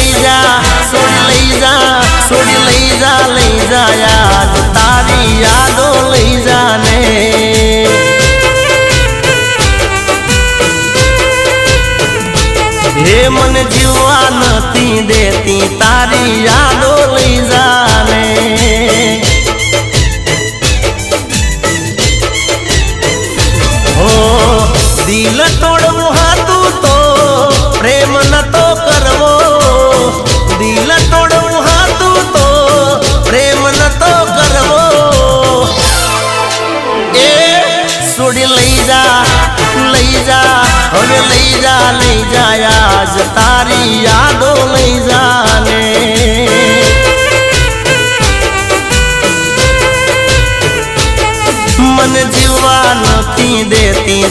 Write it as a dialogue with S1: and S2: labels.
S1: લઈ જા છોડી લઈ જા યાદ તારી યાદો લઈ જાને હે મને જીવવા નથી દેતી તારી યાદો લઈ જાને હો દિલ તોડવું હતું તો પ્રેમ નતો કરવો દિલ તોડવું હતું તો પ્રેમ નતો કરવો એ છોડી લઈ જા હવે લઈ જા આજ તારી યાદો લઈ જાને મને જીવવા નથી દેતી